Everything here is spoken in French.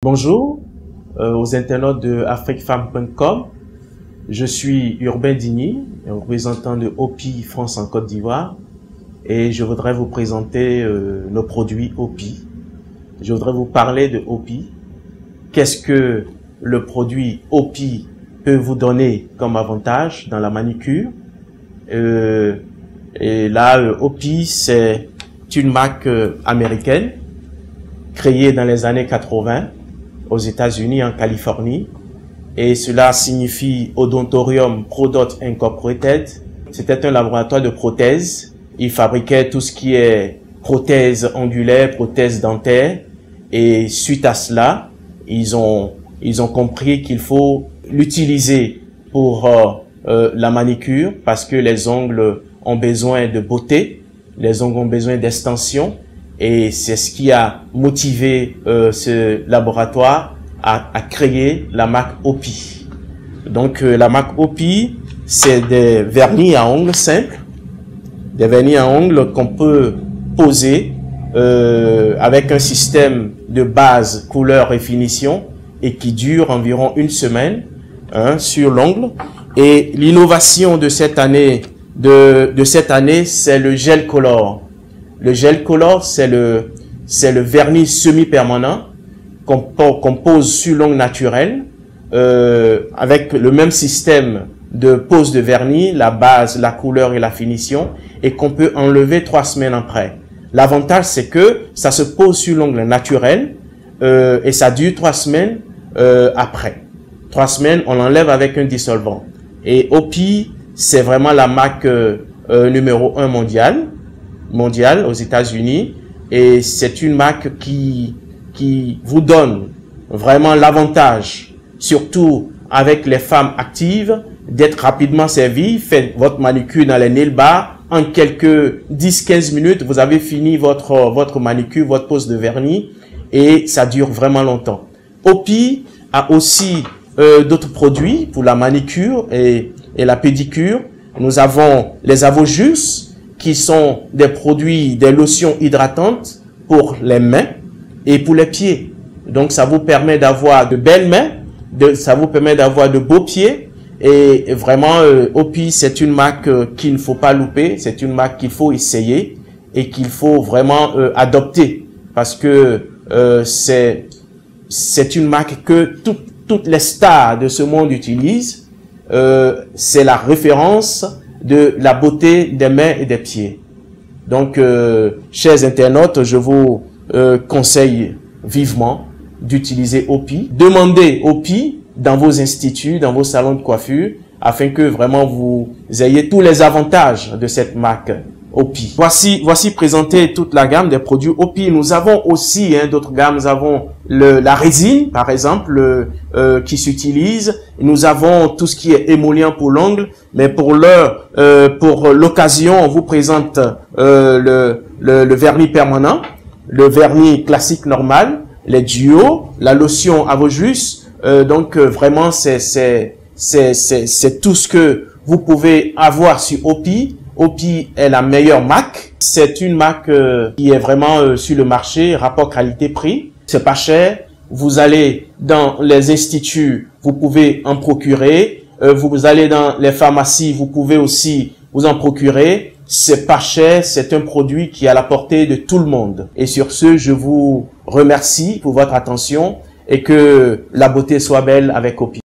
Bonjour aux internautes de afriquefemme.com. Je suis Urbain Digny, représentant de OPI France en Côte d'Ivoire, et je voudrais vous présenter nos produits OPI. Je voudrais vous parler de OPI. Qu'est-ce que le produit OPI peut vous donner comme avantage dans la manicure? Et là, OPI, c'est une marque américaine créée dans les années 80 aux États-Unis, en Californie, et cela signifie Odontorium Product Incorporated. C'était un laboratoire de prothèses. Ils fabriquaient tout ce qui est prothèses angulaires, prothèses dentaires, et suite à cela, ils ont compris qu'il faut l'utiliser pour la manicure, parce que les ongles ont besoin de beauté, les ongles ont besoin d'extension, et c'est ce qui a motivé ce laboratoire à créer la marque OPI. Donc la marque OPI, c'est des vernis à ongles simples, des vernis à ongles qu'on peut poser avec un système de base, couleur et finition, et qui dure environ une semaine sur l'ongle. Et l'innovation de cette année, c'est le gel color. Le gel color, c'est le vernis semi-permanent qu'on pose sur l'ongle naturel avec le même système de pose de vernis, la base, la couleur et la finition, et qu'on peut enlever 3 semaines après. L'avantage, c'est que ça se pose sur l'ongle naturel et ça dure 3 semaines après. 3 semaines, on l'enlève avec un dissolvant. Et OPI, c'est vraiment la marque numéro 1 mondiale aux États-Unis, et c'est une marque qui vous donne vraiment l'avantage, surtout avec les femmes actives, d'être rapidement servies. Faites votre manicure dans les nail bars, en quelques 10-15 minutes, vous avez fini votre manicure, votre pose de vernis, et ça dure vraiment longtemps. OPI a aussi d'autres produits pour la manicure et la pédicure. Nous avons les Avojus, qui sont des produits, des lotions hydratantes pour les mains et pour les pieds. Donc, ça vous permet d'avoir de belles mains, ça vous permet d'avoir de beaux pieds. Et vraiment, OPI, c'est une marque qu'il ne faut pas louper. C'est une marque qu'il faut essayer et qu'il faut vraiment adopter, parce que c'est une marque que toutes les stars de ce monde utilisent. C'est la référence de la beauté des mains et des pieds. Donc, chers internautes, je vous conseille vivement d'utiliser OPI. Demandez OPI dans vos instituts, dans vos salons de coiffure, afin que vraiment vous ayez tous les avantages de cette marque OPI. Voici présentée toute la gamme des produits OPI. Nous avons aussi d'autres gammes. Nous avons la résine, par exemple, qui s'utilise. Nous avons tout ce qui est émollient pour l'ongle. Mais pour l'occasion, on vous présente le vernis permanent, le vernis classique normal, les duos, la lotion Avojus. Donc vraiment, c'est tout ce que vous pouvez avoir sur OPI. OPI est la meilleure marque. C'est une marque qui est vraiment sur le marché, rapport qualité-prix. C'est pas cher. Vous allez dans les instituts, vous pouvez en procurer. Vous allez dans les pharmacies, vous pouvez aussi vous en procurer. C'est pas cher, c'est un produit qui est à la portée de tout le monde. Et sur ce, je vous remercie pour votre attention et que la beauté soit belle avec OPI.